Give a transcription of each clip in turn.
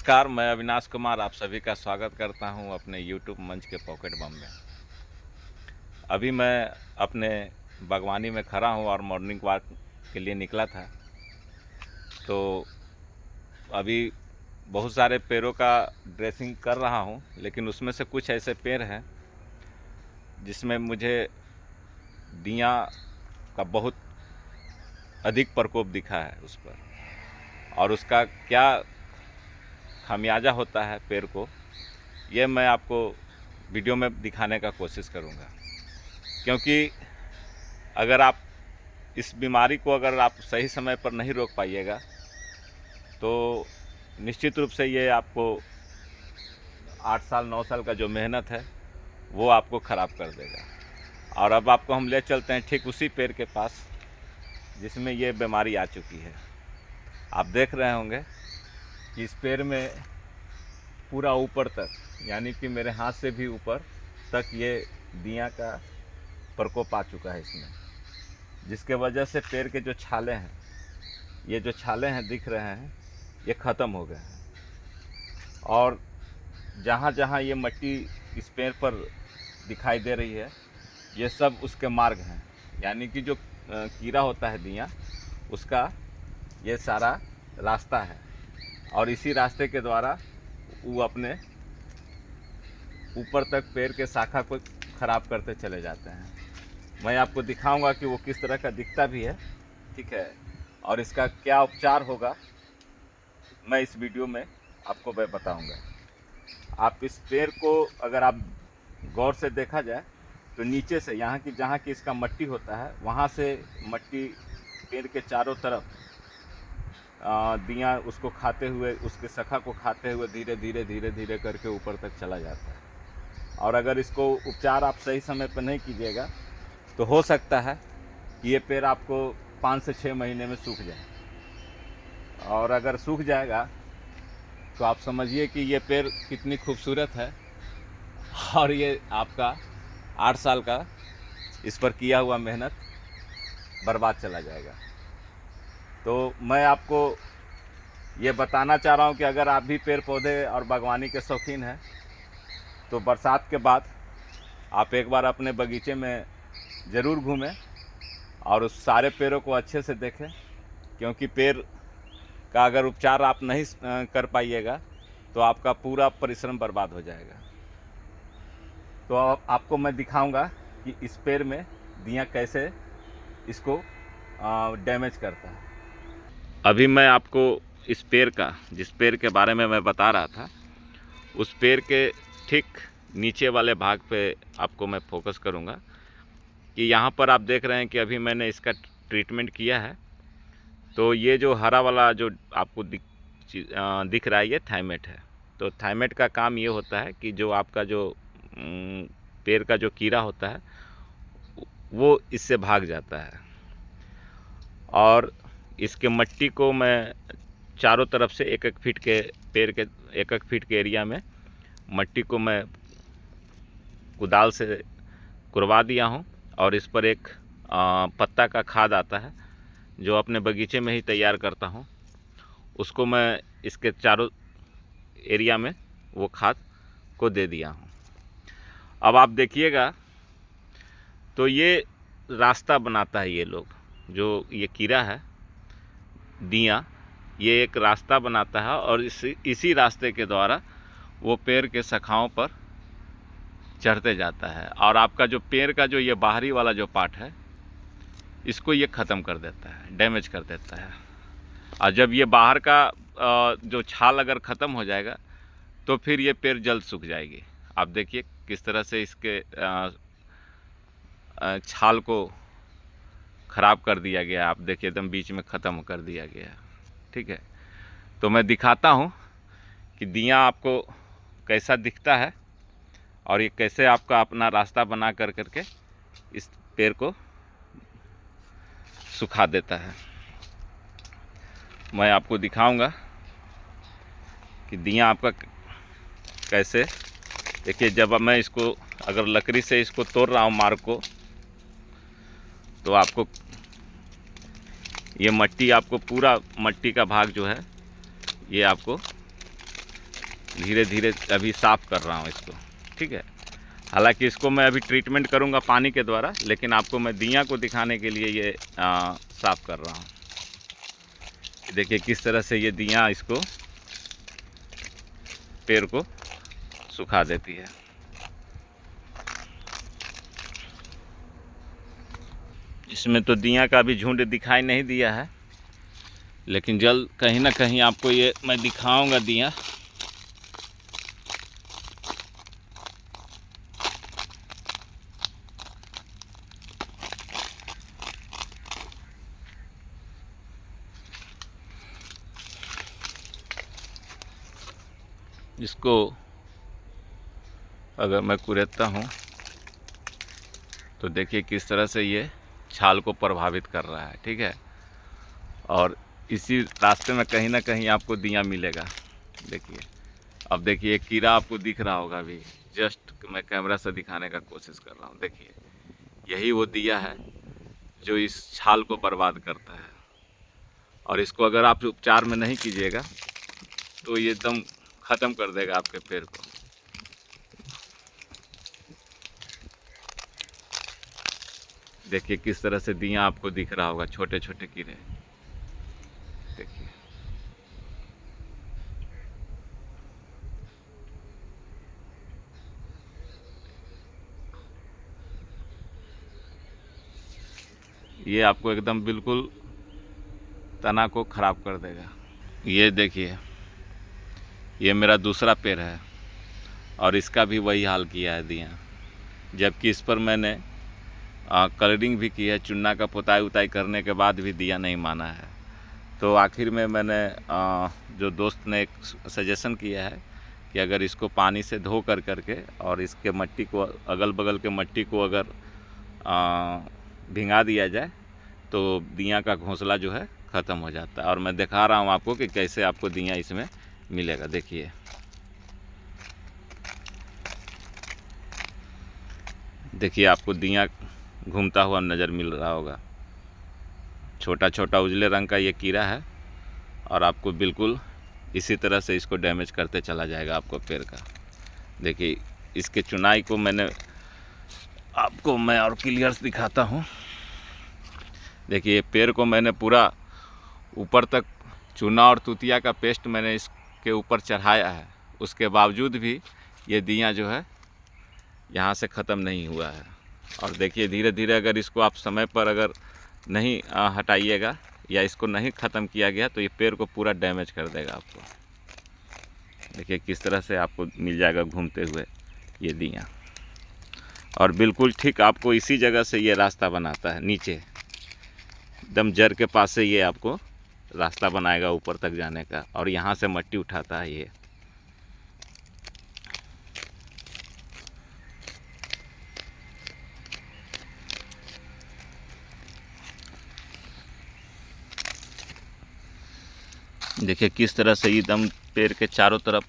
नमस्कार, मैं अविनाश कुमार आप सभी का स्वागत करता हूं अपने YouTube मंच के पॉकेट बम में। अभी मैं अपने बागवानी में खड़ा हूं और मॉर्निंग वॉक के लिए निकला था। तो अभी बहुत सारे पेड़ों का ड्रेसिंग कर रहा हूं, लेकिन उसमें से कुछ ऐसे पेड़ हैं जिसमें मुझे दियाँ का बहुत अधिक प्रकोप दिखा है उस पर, और उसका क्या खामियाजा होता है पेड़ को, ये मैं आपको वीडियो में दिखाने का कोशिश करूँगा। क्योंकि अगर आप इस बीमारी को अगर आप सही समय पर नहीं रोक पाइएगा तो निश्चित रूप से ये आपको 8 साल 9 साल का जो मेहनत है वो आपको ख़राब कर देगा। और अब आपको हम ले चलते हैं ठीक उसी पेड़ के पास जिसमें ये बीमारी आ चुकी है। आप देख रहे होंगे कि इस पेड़ में पूरा ऊपर तक, यानी कि मेरे हाथ से भी ऊपर तक ये दियाँ का प्रकोप आ चुका है इसमें, जिसके वजह से पेड़ के जो छाले हैं, ये जो छाले हैं दिख रहे हैं, ये ख़त्म हो गए हैं। और जहाँ जहाँ ये मिट्टी इस पेड़ पर दिखाई दे रही है, ये सब उसके मार्ग हैं, यानी कि जो कीड़ा होता है दियाँ, उसका ये सारा रास्ता है। और इसी रास्ते के द्वारा वो अपने ऊपर तक पेड़ के शाखा को ख़राब करते चले जाते हैं। मैं आपको दिखाऊंगा कि वो किस तरह का दिखता भी है, ठीक है, और इसका क्या उपचार होगा, मैं इस वीडियो में आपको बताऊंगा। आप इस पेड़ को अगर आप गौर से देखा जाए तो नीचे से, यहाँ की जहाँ की इसका मट्टी होता है, वहाँ से मट्टी पेड़ के चारों तरफ दियाँ उसको खाते हुए, उसके शाखा को खाते हुए धीरे धीरे धीरे धीरे करके ऊपर तक चला जाता है। और अगर इसको उपचार आप सही समय पर नहीं कीजिएगा तो हो सकता है कि ये पेड़ आपको 5 से 6 महीने में सूख जाए। और अगर सूख जाएगा तो आप समझिए कि ये पेड़ कितनी खूबसूरत है, और ये आपका 8 साल का इस पर किया हुआ मेहनत बर्बाद चला जाएगा। तो मैं आपको ये बताना चाह रहा हूँ कि अगर आप भी पेड़ पौधे और बागवानी के शौकीन हैं तो बरसात के बाद आप एक बार अपने बगीचे में ज़रूर घूमें और उस सारे पेड़ों को अच्छे से देखें, क्योंकि पेड़ का अगर उपचार आप नहीं कर पाइएगा तो आपका पूरा परिश्रम बर्बाद हो जाएगा। तो आपको मैं दिखाऊंगा कि इस पेड़ में दियाँ कैसे इसको डैमेज करता है। अभी मैं आपको इस पेड़ का, जिस पेड़ के बारे में मैं बता रहा था, उस पेड़ के ठीक नीचे वाले भाग पे आपको मैं फोकस करूंगा कि यहाँ पर आप देख रहे हैं कि अभी मैंने इसका ट्रीटमेंट किया है। तो ये जो हरा वाला जो आपको दिख रहा है, ये थाइमेट है। तो थाइमेट का काम ये होता है कि जो आपका जो पेड़ का जो कीड़ा होता है वो इससे भाग जाता है। और इसके मट्टी को मैं चारों तरफ से 1-1 फीट के, पेड़ के 1-1 फीट के एरिया में मट्टी को मैं कुदाल से कुरवा दिया हूँ। और इस पर एक पत्ता का खाद आता है जो अपने बगीचे में ही तैयार करता हूँ, उसको मैं इसके चारों एरिया में वो खाद को दे दिया हूँ। अब आप देखिएगा तो ये रास्ता बनाता है, ये लोग जो ये कीड़ा है दियाँ, ये एक रास्ता बनाता है और इसी रास्ते के द्वारा वो पेड़ के शाखाओं पर चढ़ते जाता है। और आपका जो पेड़ का जो ये बाहरी वाला जो पार्ट है, इसको ये ख़त्म कर देता है, डैमेज कर देता है। और जब ये बाहर का जो छाल अगर ख़त्म हो जाएगा तो फिर ये पेड़ जल्द सूख जाएगी। आप देखिए किस तरह से इसके छाल को ख़राब कर दिया गया। आप देखिए एकदम बीच में ख़त्म कर दिया गया, ठीक है। तो मैं दिखाता हूँ कि दियाँ आपको कैसा दिखता है और ये कैसे आपका अपना रास्ता बना कर करके इस पेड़ को सुखा देता है। मैं आपको दिखाऊंगा कि दियाँ आपका कैसे, देखिए जब मैं इसको अगर लकड़ी से इसको तोड़ रहा हूँ मार्ग को, तो आपको ये मट्टी, आपको पूरा मट्टी का भाग जो है ये आपको धीरे धीरे अभी साफ़ कर रहा हूँ इसको, ठीक है। हालांकि इसको मैं अभी ट्रीटमेंट करूँगा पानी के द्वारा, लेकिन आपको मैं दिया को दिखाने के लिए ये साफ़ कर रहा हूँ। देखिए किस तरह से ये दिया इसको पेड़ को सुखा देती है। इसमें तो दिया का भी झुंड दिखाई नहीं दिया है, लेकिन जल्द कहीं ना कहीं आपको ये मैं दिखाऊंगा दिया। इसको अगर मैं कुरेदता हूँ तो देखिए किस तरह से ये छाल को प्रभावित कर रहा है, ठीक है। और इसी रास्ते में कहीं ना कहीं आपको दिया मिलेगा। देखिए अब देखिए एक कीड़ा आपको दिख रहा होगा, अभी जस्ट मैं कैमरा से दिखाने का कोशिश कर रहा हूँ। देखिए यही वो दिया है जो इस छाल को बर्बाद करता है, और इसको अगर आप उपचार में नहीं कीजिएगा तो ये एकदम ख़त्म कर देगा आपके पेड़ को। देखिए किस तरह से दिया आपको दिख रहा होगा, छोटे छोटे कीड़े। देखिए ये आपको एकदम बिल्कुल तना को ख़राब कर देगा। ये देखिए ये मेरा दूसरा पेड़ है और इसका भी वही हाल किया है दिया, जबकि इस पर मैंने कलरिंग भी की है, चुन्ना का पुताई उताई करने के बाद भी दिया नहीं माना है। तो आखिर में मैंने जो दोस्त ने एक सजेशन किया है कि अगर इसको पानी से धो करके और इसके मट्टी को, अगल बगल के मट्टी को अगर भिंगा दिया जाए तो दिया का घोंसला जो है ख़त्म हो जाता है। और मैं दिखा रहा हूँ आपको कि कैसे आपको दिया इसमें मिलेगा। देखिए देखिए आपको दिया घूमता हुआ नज़र मिल रहा होगा। छोटा छोटा उजले रंग का ये कीड़ा है और आपको बिल्कुल इसी तरह से इसको डैमेज करते चला जाएगा आपको पेड़ का। देखिए इसके चुनाई को मैं और क्लियर दिखाता हूँ। देखिए पेड़ को मैंने पूरा ऊपर तक चूना और तुतिया का पेस्ट मैंने इसके ऊपर चढ़ाया है, उसके बावजूद भी ये दिया जो है यहाँ से ख़त्म नहीं हुआ है। और देखिए धीरे धीरे अगर इसको आप समय पर अगर नहीं हटाइएगा या इसको नहीं ख़त्म किया गया तो ये पेड़ को पूरा डैमेज कर देगा आपको। देखिए किस तरह से आपको मिल जाएगा घूमते हुए ये दिया, और बिल्कुल ठीक आपको इसी जगह से ये रास्ता बनाता है, नीचे एकदम जड़ के पास से ये आपको रास्ता बनाएगा ऊपर तक जाने का, और यहाँ से मट्टी उठाता है ये। देखिए किस तरह से एकदम पेड़ के चारों तरफ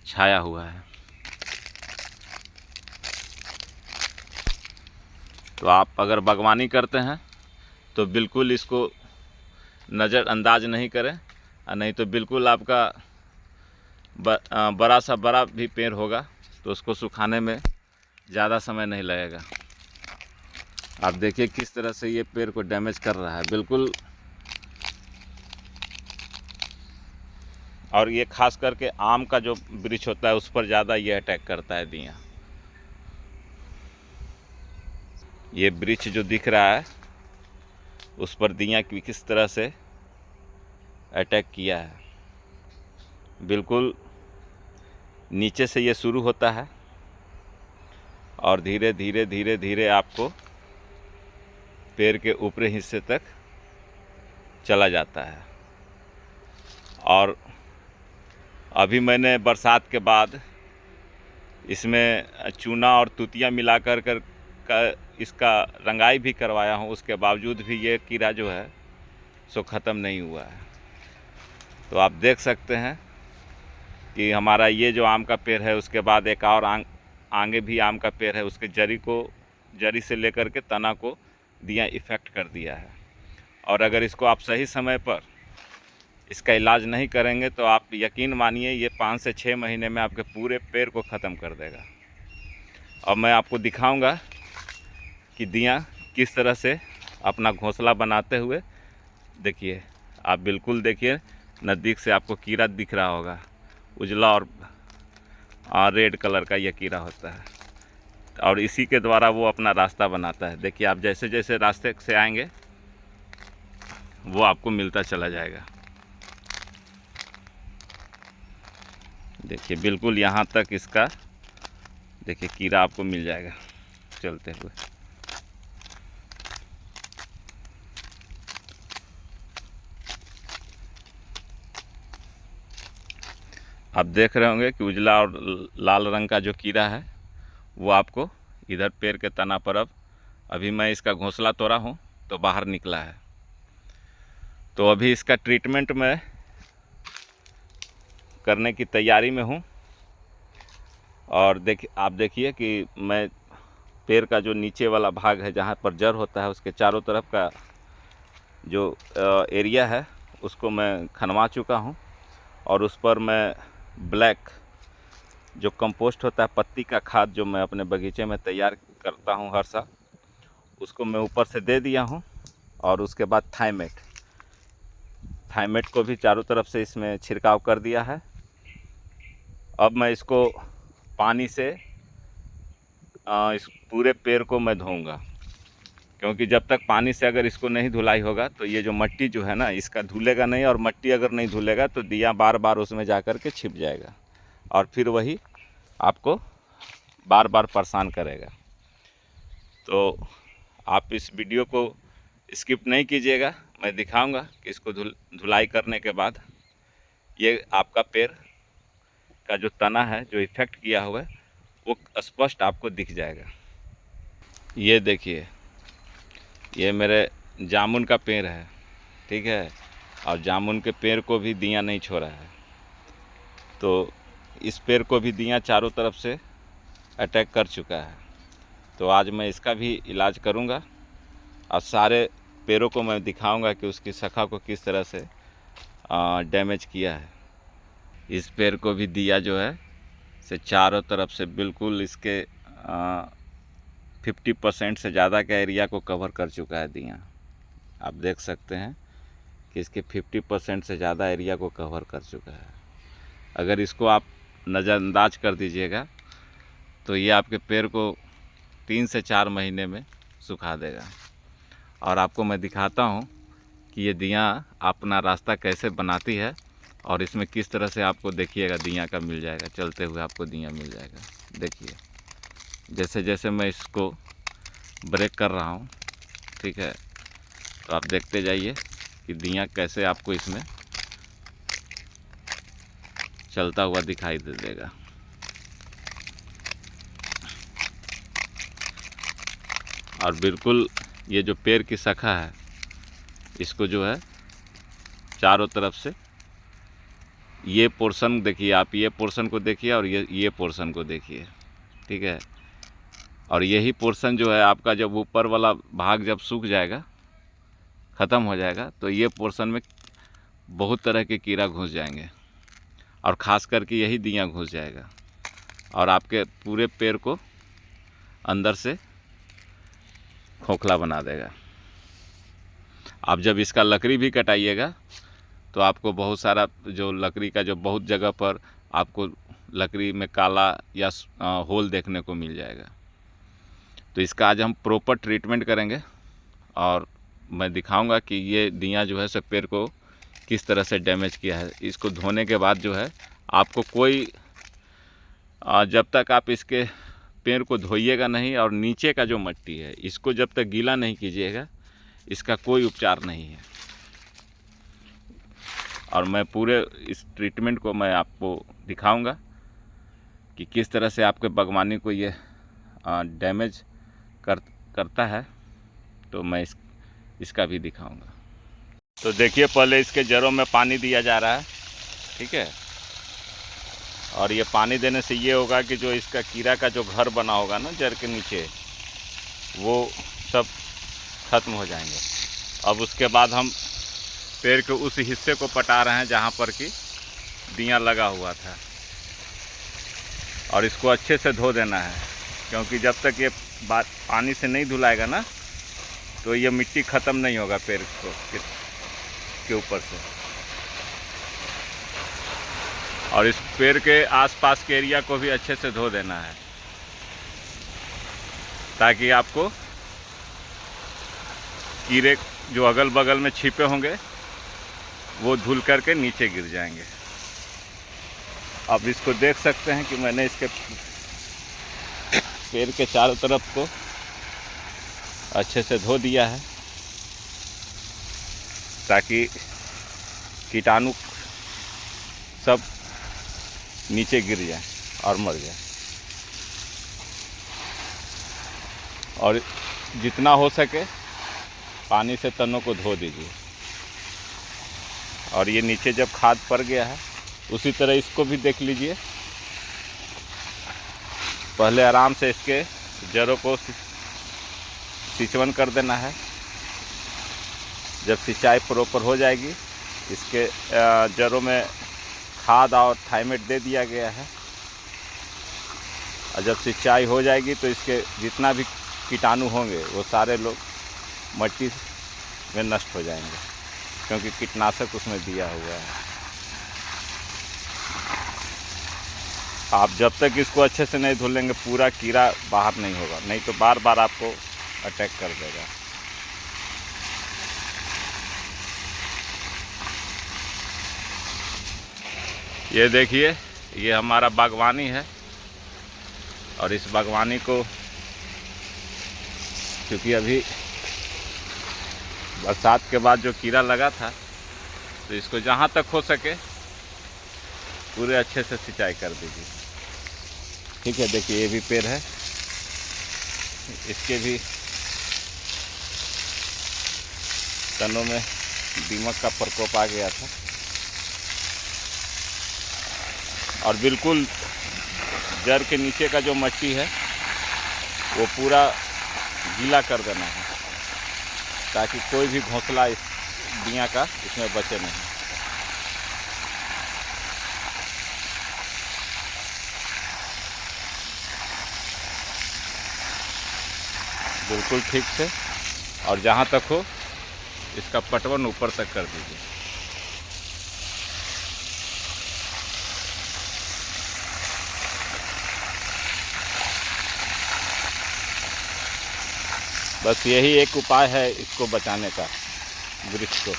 छाया हुआ है। तो आप अगर बागवानी करते हैं तो बिल्कुल इसको नज़रअंदाज नहीं करें, और नहीं तो बिल्कुल आपका बड़ा सा बड़ा भी पेड़ होगा तो उसको सुखाने में ज़्यादा समय नहीं लगेगा। आप देखिए किस तरह से ये पेड़ को डैमेज कर रहा है बिल्कुल। और ये खास करके आम का जो वृक्ष होता है उस पर ज़्यादा ये अटैक करता है दिया। ये वृक्ष जो दिख रहा है उस पर दिया की किस तरह से अटैक किया है। बिल्कुल नीचे से ये शुरू होता है और धीरे धीरे धीरे धीरे आपको पेड़ के ऊपरी हिस्से तक चला जाता है। और अभी मैंने बरसात के बाद इसमें चूना और तुतिया मिलाकर का इसका रंगाई भी करवाया हूँ, उसके बावजूद भी ये कीड़ा जो है सो ख़त्म नहीं हुआ है। तो आप देख सकते हैं कि हमारा ये जो आम का पेड़ है उसके बाद एक और आगे भी आम का पेड़ है, उसके जड़ी से लेकर के तना को दिया इफ़ेक्ट कर दिया है। और अगर इसको आप सही समय पर इसका इलाज नहीं करेंगे तो आप यकीन मानिए ये 5 से 6 महीने में आपके पूरे पेड़ को ख़त्म कर देगा। और मैं आपको दिखाऊंगा कि दियाँ किस तरह से अपना घोंसला बनाते हुए, देखिए आप बिल्कुल देखिए नज़दीक से आपको कीड़ा दिख रहा होगा, उजला और रेड कलर का यह कीड़ा होता है और इसी के द्वारा वो अपना रास्ता बनाता है। देखिए आप जैसे जैसे रास्ते से आएंगे वो आपको मिलता चला जाएगा। देखिए बिल्कुल यहाँ तक इसका देखिए कीड़ा आपको मिल जाएगा चलते हुए। आप देख रहे होंगे कि उजला और लाल रंग का जो कीड़ा है वो आपको इधर पेड़ के तना पर, अब अभी मैं इसका घोंसला तोड़ा हूँ तो बाहर निकला है। तो अभी इसका ट्रीटमेंट मैं करने की तैयारी में हूँ। और आप देखिए कि मैं पेड़ का जो नीचे वाला भाग है जहाँ पर जड़ होता है उसके चारों तरफ का जो एरिया है उसको मैं खनवा चुका हूँ और उस पर मैं ब्लैक जो कंपोस्ट होता है, पत्ती का खाद जो मैं अपने बगीचे में तैयार करता हूँ हर साल, उसको मैं ऊपर से दे दिया हूँ। और उसके बाद थाइमेट को भी चारों तरफ से इसमें छिड़काव कर दिया है। अब मैं इसको पानी से इस पूरे पेड़ को मैं धोऊंगा, क्योंकि जब तक पानी से अगर इसको नहीं धुलाई होगा तो ये जो मट्टी जो है ना इसका धुलेगा नहीं, और मट्टी अगर नहीं धुलेगा तो दिया बार बार उसमें जा कर के छिप जाएगा और फिर वही आपको बार बार परेशान करेगा। तो आप इस वीडियो को स्किप नहीं कीजिएगा, मैं दिखाऊंगा कि इसको धुलाई करने के बाद ये आपका पेड़ का जो तना है जो इफ़ेक्ट किया हुआ है वो स्पष्ट आपको दिख जाएगा। ये देखिए ये मेरे जामुन का पेड़ है, ठीक है, और जामुन के पेड़ को भी दियाँ नहीं छोड़ा है। तो इस पेड़ को भी दियाँ चारों तरफ से अटैक कर चुका है। तो आज मैं इसका भी इलाज करूँगा और सारे पेड़ों को मैं दिखाऊंगा कि उसकी शाखा को किस तरह से डैमेज किया है। इस पेड़ को भी दिया जो है से चारों तरफ से बिल्कुल इसके 50% से ज़्यादा का एरिया को कवर कर चुका है दिया। आप देख सकते हैं कि इसके 50% से ज़्यादा एरिया को कवर कर चुका है। अगर इसको आप नज़रअंदाज कर दीजिएगा तो ये आपके पेड़ को 3 से 4 महीने में सुखा देगा। और आपको मैं दिखाता हूँ कि ये दियाँ अपना रास्ता कैसे बनाती है और इसमें किस तरह से आपको देखिएगा दियाँ का मिल जाएगा, चलते हुए आपको दियाँ मिल जाएगा। देखिए जैसे जैसे मैं इसको ब्रेक कर रहा हूँ, ठीक है, तो आप देखते जाइए कि दियाँ कैसे आपको इसमें चलता हुआ दिखाई दे देगा। और बिल्कुल ये जो पेड़ की शाखा है इसको जो है चारों तरफ से ये पोर्शन देखिए, आप ये पोर्शन को देखिए और ये पोर्शन को देखिए, ठीक है। और यही पोर्शन जो है आपका जब ऊपर वाला भाग जब सूख जाएगा, ख़त्म हो जाएगा, तो ये पोर्शन में बहुत तरह के कीड़ा घुस जाएंगे और ख़ास करके यही दियाँ घुस जाएगा और आपके पूरे पेड़ को अंदर से खोखला बना देगा। आप जब इसका लकड़ी भी कटाइएगा तो आपको बहुत सारा जो लकड़ी का जो बहुत जगह पर आपको लकड़ी में काला या होल देखने को मिल जाएगा। तो इसका आज हम प्रॉपर ट्रीटमेंट करेंगे और मैं दिखाऊंगा कि ये दियाँ जो है सब पेड़ को किस तरह से डैमेज किया है। इसको धोने के बाद जो है आपको कोई जब तक आप इसके पेड़ को धोइएगा नहीं और नीचे का जो मट्टी है इसको जब तक गीला नहीं कीजिएगा इसका कोई उपचार नहीं है। और मैं पूरे इस ट्रीटमेंट को मैं आपको दिखाऊंगा कि किस तरह से आपके बागवानी को ये डैमेज करता है, तो मैं इसका भी दिखाऊंगा। तो देखिए पहले इसके जड़ों में पानी दिया जा रहा है, ठीक है, और ये पानी देने से ये होगा कि जो इसका कीड़ा का जो घर बना होगा ना जड़ के नीचे, वो सब खत्म हो जाएंगे। अब उसके बाद हम पैर के उस हिस्से को पटा रहे हैं जहाँ पर कि दिया लगा हुआ था। और इसको अच्छे से धो देना है, क्योंकि जब तक ये पानी से नहीं धुलाएगा ना तो ये मिट्टी ख़त्म नहीं होगा पैर को के ऊपर से। और इस पैर के आसपास के एरिया को भी अच्छे से धो देना है, ताकि आपको कीड़े जो अगल बगल में छिपे होंगे वो धुल करके नीचे गिर जाएंगे। आप इसको देख सकते हैं कि मैंने इसके पैर के चारों तरफ को अच्छे से धो दिया है, ताकि कीटाणु सब नीचे गिर जाए और मर जाए। और जितना हो सके पानी से तनों को धो दीजिए। और ये नीचे जब खाद पड़ गया है, उसी तरह इसको भी देख लीजिए। पहले आराम से इसके जड़ों को सिंचवन कर देना है। जब सिंचाई प्रॉपर हो जाएगी, इसके जड़ों में खाद और थाइमेट दे दिया गया है। और जब सिंचाई हो जाएगी तो इसके जितना भी कीटाणु होंगे वो सारे लोग मिट्टी में नष्ट हो जाएंगे, क्योंकि कीटनाशक उसमें दिया हुआ है। आप जब तक इसको अच्छे से नहीं धुलेंगे पूरा कीड़ा बाहर नहीं होगा, नहीं तो बार बार आपको अटैक कर देगा। ये देखिए, ये हमारा बागवानी है। और इस बागवानी को क्योंकि अभी बरसात के बाद जो कीड़ा लगा था, तो इसको जहाँ तक हो सके पूरे अच्छे से सिंचाई कर दीजिए। ठीक है, देखिए ये भी पेड़ है, इसके भी तनों में दीमक का प्रकोप आ गया था। और बिल्कुल जड़ के नीचे का जो मिट्टी है वो पूरा गीला कर देना है, ताकि कोई भी घोंसला इस दिया का इसमें बचे नहीं। बिल्कुल ठीक से, और जहाँ तक हो इसका पटवन ऊपर तक कर दीजिए। बस यही एक उपाय है इसको बचाने का, वृक्ष को।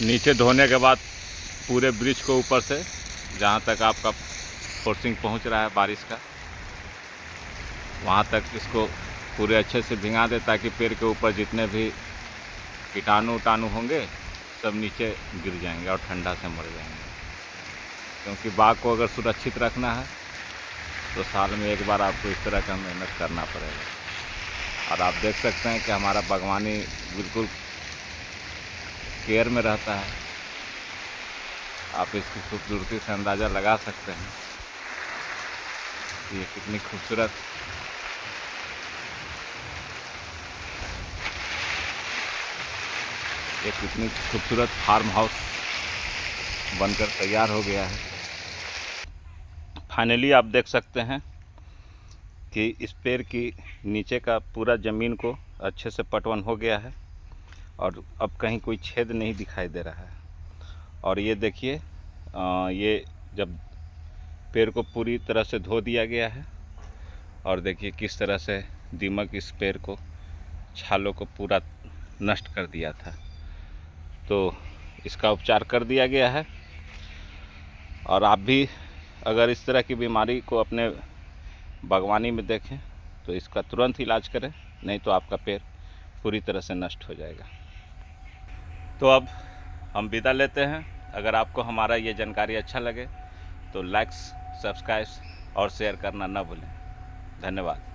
नीचे धोने के बाद पूरे वृक्ष को ऊपर से जहाँ तक आपका फोर्सिंग पहुँच रहा है बारिश का, वहाँ तक इसको पूरे अच्छे से भिंगा दे, ताकि पेड़ के ऊपर जितने भी कीटाणु उटाणु होंगे सब नीचे गिर जाएंगे और ठंडा से मर जाएंगे। क्योंकि बाग को अगर सुरक्षित रखना है तो साल में एक बार आपको इस तरह का मेहनत करना पड़ेगा। और आप देख सकते हैं कि हमारा बागवानी बिल्कुल केयर में रहता है। आप इसकी खूबसूरती से अंदाज़ा लगा सकते हैं कि ये कितनी खूबसूरत फार्म हाउस बनकर तैयार हो गया है। फाइनली आप देख सकते हैं कि इस पेड़ की नीचे का पूरा ज़मीन को अच्छे से पटवन हो गया है, और अब कहीं कोई छेद नहीं दिखाई दे रहा है। और ये देखिए, ये जब पेड़ को पूरी तरह से धो दिया गया है, और देखिए किस तरह से दीमक इस पेड़ को, छालों को पूरा नष्ट कर दिया था। तो इसका उपचार कर दिया गया है। और आप भी अगर इस तरह की बीमारी को अपने बागवानी में देखें तो इसका तुरंत इलाज करें, नहीं तो आपका पेड़ पूरी तरह से नष्ट हो जाएगा। तो अब हम विदा लेते हैं। अगर आपको हमारा ये जानकारी अच्छा लगे तो लाइक, सब्सक्राइब और शेयर करना न भूलें। धन्यवाद।